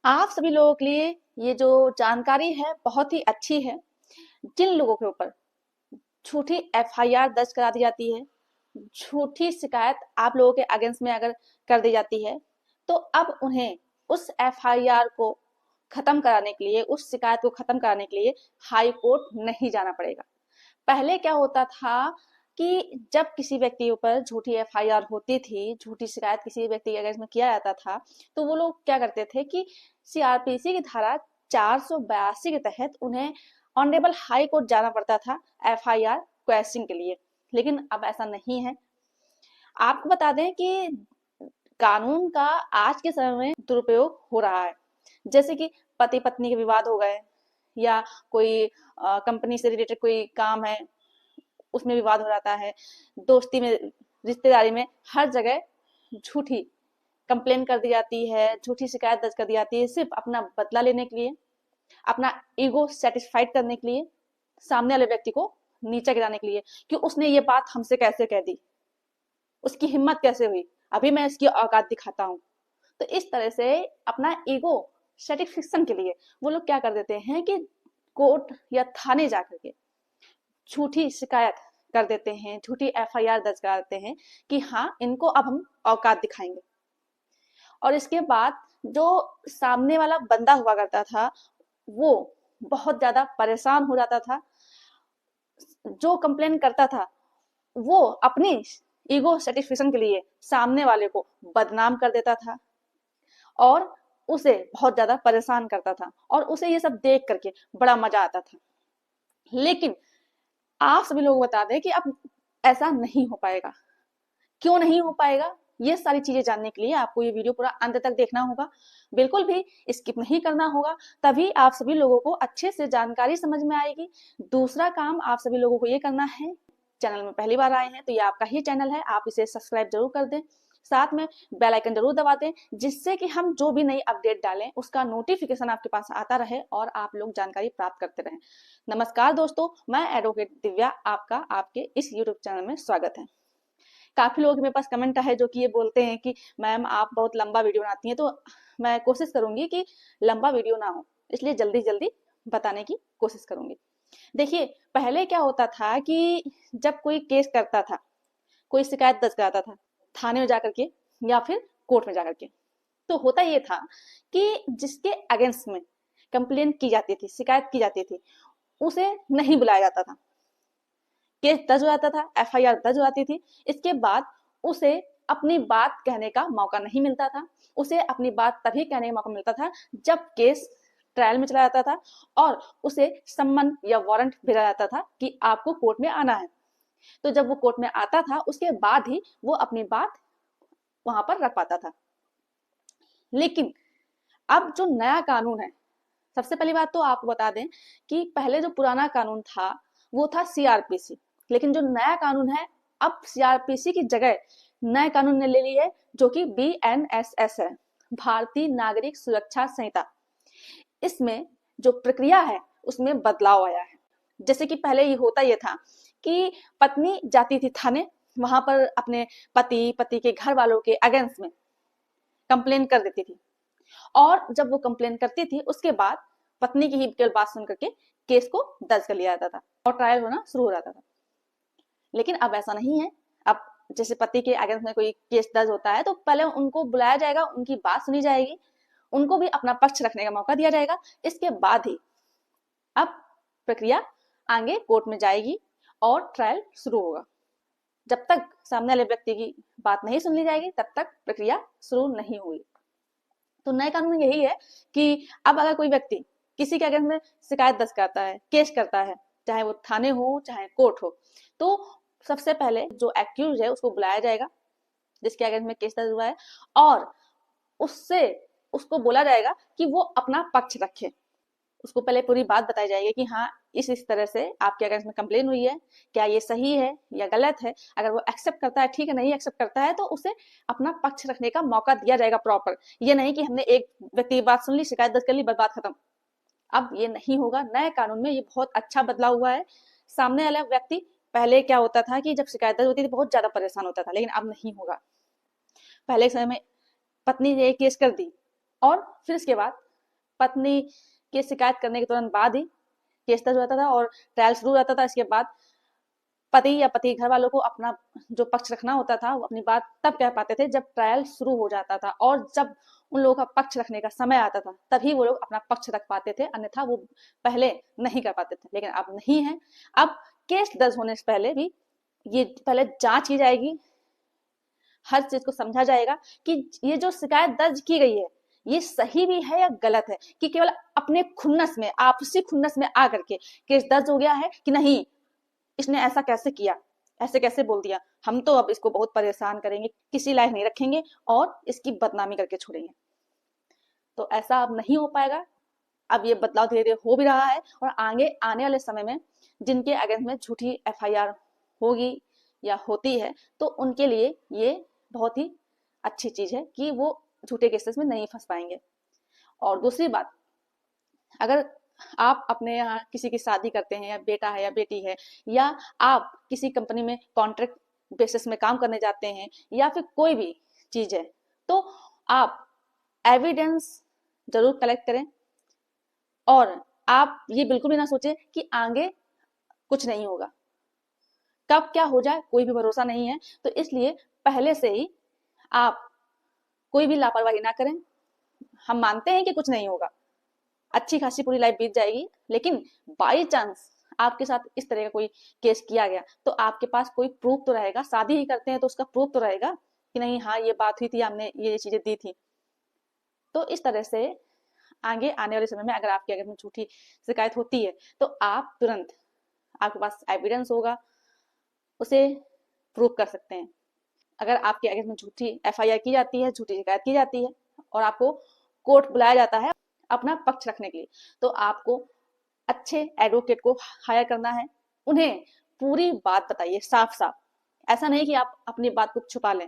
आप सभी लोगों के लिए ये जो जानकारी है बहुत ही अच्छी है। जिन लोगों के ऊपर झूठी एफआईआर दर्ज करा दी जाती है, झूठी शिकायत आप लोगों के अगेंस्ट में अगर कर दी जाती है, तो अब उन्हें उस एफआईआर को खत्म कराने के लिए, उस शिकायत को खत्म कराने के लिए हाई कोर्ट नहीं जाना पड़ेगा। पहले क्या होता था कि जब किसी व्यक्ति ऊपर झूठी एफआईआर होती थी, झूठी शिकायत किसी व्यक्ति के अगेंस्ट में किया जाता था, तो वो लोग क्या करते थे कि सीआरपीसी की धारा 482 के तहत उन्हें ऑनरेबल हाई कोर्ट जाना पड़ता था एफआईआर क्वेश्चन के लिए। लेकिन अब ऐसा नहीं है। आपको बता दें कि कानून का आज के समय में दुरुपयोग हो रहा है। जैसे कि पति पत्नी के विवाद हो गए, या कोई कंपनी से रिलेटेड कोई काम है, उसमें विवाद हो जाता है, दोस्ती में, रिश्तेदारी में, हर जगह झूठी कंप्लेन कर दी जाती है, झूठी शिकायत दर्ज कर दी जाती है, सिर्फ अपना बदला लेने के लिए, अपना ईगो सेटिस्फाइड करने के लिए, सामने वाले व्यक्ति को नीचे गिराने के लिए कि उसने ये बात हमसे कैसे कह दी, उसकी हिम्मत कैसे हुई, अभी मैं इसकी औकात दिखाता हूँ। तो इस तरह से अपना ईगो सेटिस्फेक्शन के लिए वो लोग क्या कर देते हैं कि कोर्ट या थाने जाकर के झूठी शिकायत कर देते हैं, झूठी एफआईआर दर्ज करा देते हैं कि हाँ, इनको अब हम औकात दिखाएंगे। और इसके बाद जो सामने वाला बंदा हुआ करता था वो बहुत ज्यादा परेशान हो जाता था। जो कंप्लेन करता था वो अपनी ईगो सेटिस्फेक्शन के लिए सामने वाले को बदनाम कर देता था और उसे बहुत ज्यादा परेशान करता था, और उसे ये सब देख करके बड़ा मजा आता था। लेकिन आप सभी लोग बता दें कि अब ऐसा नहीं हो पाएगा। क्यों नहीं हो पाएगा, ये सारी चीजें जानने के लिए आपको ये वीडियो पूरा अंत तक देखना होगा, बिल्कुल भी स्किप नहीं करना होगा। तभी आप सभी लोगों को अच्छे से जानकारी समझ में आएगी। दूसरा काम आप सभी लोगों को ये करना है, चैनल में पहली बार आए हैं तो ये आपका ही चैनल है, आप इसे सब्सक्राइब जरूर कर दें, साथ में बेल आइकन जरूर दबा दें, जिससे कि हम जो भी नई अपडेट डालें उसका नोटिफिकेशन आपके पास आता रहे और आप लोग जानकारी प्राप्त करते रहें। नमस्कार दोस्तों, मैं एडवोकेट दिव्या, आपका आपके इस यूट्यूब चैनल में स्वागत है। काफी लोग मेरे पास कमेंट है जो कि ये बोलते हैं कि मैम आप बहुत लंबा वीडियो बनाती हैं, तो मैं कोशिश करूंगी कि लंबा वीडियो ना हो, इसलिए जल्दी जल्दी बताने की कोशिश करूंगी। देखिए, पहले क्या होता था कि जब कोई केस करता था, कोई शिकायत दर्ज कराता था थाने में जाकर के या फिर कोर्ट में जाकर के, तो होता ये था कि जिसके अगेंस्ट में कंप्लेन की जाती थी, शिकायत की जाती थी, उसे नहीं बुलाया जाता था। केस दर्ज हो जाता था, एफआईआर दर्ज हो जाती थी, इसके बाद उसे अपनी बात कहने का मौका नहीं मिलता था। उसे अपनी बात तभी कहने का मौका मिलता था जब केस ट्रायल में चला जाता था और उसे सम्मन या वारंट भेजा जाता था कि आपको कोर्ट में आना है। तो जब वो कोर्ट में आता था उसके बाद ही वो अपनी बात वहां पर रख पाता था। लेकिन अब जो नया कानून है, सबसे पहली बात तो आपको बता दें कि पहले जो पुराना कानून था वो था सीआरपीसी, लेकिन जो नया कानून है, अब सीआरपीसी की जगह नए कानून ने ले ली है, जो कि बीएनएसएस है, भारतीय नागरिक सुरक्षा संहिता। इसमें जो प्रक्रिया है उसमें बदलाव आया है। जैसे कि पहले ये होता ये था कि पत्नी जाती थी थाने, वहां पर अपने पति के घर वालों के अगेंस्ट में कंप्लेन कर देती थी, और जब वो कंप्लेन करती थी उसके बाद पत्नी की ही केवल बात सुन करके केस को दर्ज कर लिया जाता था और ट्रायल होना शुरू हो जाता था। लेकिन अब ऐसा नहीं है। अब जैसे पति के अगेंस्ट में कोई केस दर्ज होता है तो पहले उनको बुलाया जाएगा, उनकी बात सुनी जाएगी, उनको भी अपना पक्ष रखने का मौका दिया जाएगा। इसके बाद ही अब प्रक्रिया आगे कोर्ट में जाएगी और ट्रायल शुरू होगा। जब तक सामने वाले व्यक्ति की बात नहीं सुन ली जाएगी तब तक प्रक्रिया शुरू नहीं होगी। तो नए कानून में यही है कि अब अगर कोई व्यक्ति किसी के अगेंस्ट में शिकायत दर्ज करता है, केस करता है, चाहे वो थाने हो चाहे कोर्ट हो, तो सबसे पहले जो एक्यूज है उसको बुलाया जाएगा, जिसके अगेंस्ट में केस दर्ज हुआ है, और उससे उसको बोला जाएगा कि वो अपना पक्ष रखे। उसको पहले पूरी बात बताई जाएगी कि हाँ, इस तरह से आपके अगेंस्ट में कंप्लेन हुई है, क्या ये सही है या गलत है। अगर वो एक्सेप्ट करता है ठीक है, नहीं एक्सेप्ट करता है तो उसे अपना पक्ष रखने का मौका दिया जाएगा प्रॉपर। ये नहीं कि हमने एक व्यक्ति की बात सुन ली, शिकायत दर्ज कर ली, बस बात खत्म। अब ये नहीं होगा। नए कानून में ये बहुत अच्छा बदलाव हुआ है। सामने वाला व्यक्ति, पहले क्या होता था कि जब शिकायत दर्ज होती थी बहुत ज्यादा परेशान होता था, लेकिन अब नहीं होगा। पहले के समय में पत्नी ने केस कर दी और फिर इसके बाद पत्नी की शिकायत करने के तुरंत बाद ही केस दर्ज होता था और ट्रायल शुरू रहता था। इसके बाद पति या पति घर वालों को अपना जो पक्ष रखना होता था वो अपनी बात तब कह पाते थे जब ट्रायल शुरू हो जाता था, और जब उन लोगों का पक्ष रखने का समय आता था तभी वो लोग अपना पक्ष रख पाते थे, अन्यथा वो पहले नहीं कर पाते थे। लेकिन अब नहीं है, अब केस दर्ज होने से पहले भी ये पहले जांच की जाएगी, हर चीज को समझा जाएगा कि ये जो शिकायत दर्ज की गई है ये सही भी है या गलत है, कि केवल अपने खुन्नस में, आपसी खुन्नस में आकर के केस दर्ज हो गया है कि नहीं, इसने ऐसा कैसे किया, ऐसे कैसे बोल दिया, हम तो अब इसको बहुत परेशान करेंगे, किसी लायक नहीं रखेंगे और इसकी बदनामी करके छोड़ेंगे। तो ऐसा अब नहीं हो पाएगा। अब ये बदलाव धीरे धीरे हो भी रहा है और आगे आने वाले समय में जिनके अगेंस्ट में झूठी एफआईआर होगी या होती है तो उनके लिए ये बहुत ही अच्छी चीज है कि वो झूठे केसेस में नहीं फंस पाएंगे। और दूसरी बात, अगर आप अपने यहाँ किसी की शादी करते हैं, या बेटा है या बेटी है, या आप किसी कंपनी में कॉन्ट्रैक्ट बेसिस में काम करने जाते हैं, या फिर कोई भी चीज है, तो आप एविडेंस जरूर कलेक्ट करें और आप ये बिल्कुल भी ना सोचें कि आगे कुछ नहीं होगा, कब क्या हो जाए कोई भी भरोसा नहीं है। तो इसलिए पहले से ही आप कोई भी लापरवाही ना करें। हम मानते हैं कि कुछ नहीं होगा, अच्छी खासी पूरी लाइफ बीत जाएगी, लेकिन बाई चांस आपके साथ इस तरह का कोई केस किया गया तो आपके पास कोई प्रूफ तो रहेगा। शादी ही करते हैं तो उसका प्रूफ तो रहेगा कि नहीं, हाँ ये बात हुई थी, हमने ये चीजें दी थी। तो इस तरह से आगे आने वाले समय में अगर आपके अगर झूठी शिकायत होती है तो आप तुरंत, आपके पास एविडेंस होगा, उसे प्रूव कर सकते हैं। अगर आपके अगेंस्ट में झूठी एफआईआर की जाती है, झूठी शिकायत की जाती है और आपको कोर्ट बुलाया जाता है अपना पक्ष रखने के लिए, तो आपको अच्छे एडवोकेट को हायर करना है, उन्हें पूरी बात बताइए साफ साफ। ऐसा नहीं कि आप अपनी बात को छुपा लें,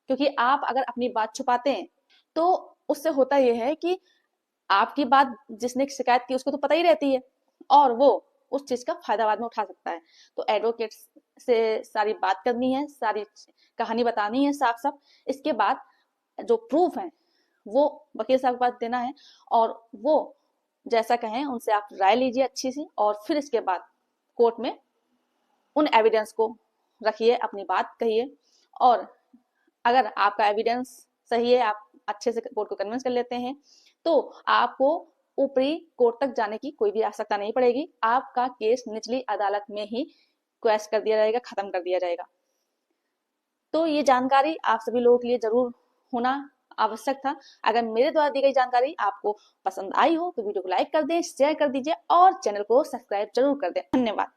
क्योंकि आप अगर अपनी बात छुपाते हैं तो उससे होता यह है कि आपकी बात जिसने शिकायत की उसको तो पता ही रहती है और वो उस चीज का फायदा बाद में उठा सकता है। तो एडवोकेट से सारी बात करनी है, सारी कहानी बतानी है साफ साफ। इसके बाद जो प्रूफ है वो वकील साहब के पास देना है और वो जैसा कहें उनसे आप राय लीजिए अच्छी सी, और फिर इसके बाद कोर्ट में उन एविडेंस को रखिए, अपनी बात कहिए। और अगर आपका एविडेंस सही है, आप अच्छे से कोर्ट को कन्विंस कर लेते हैं, तो आपको ऊपरी कोर्ट तक जाने की कोई भी आवश्यकता नहीं पड़ेगी। आपका केस निचली अदालत में ही क्वेश कर दिया जाएगा, खत्म कर दिया जाएगा। तो ये जानकारी आप सभी लोगों के लिए जरूर होना आवश्यक था। अगर मेरे द्वारा दी गई जानकारी आपको पसंद आई हो तो वीडियो को लाइक कर दें, शेयर कर दीजिए और चैनल को सब्सक्राइब जरूर कर दें। धन्यवाद।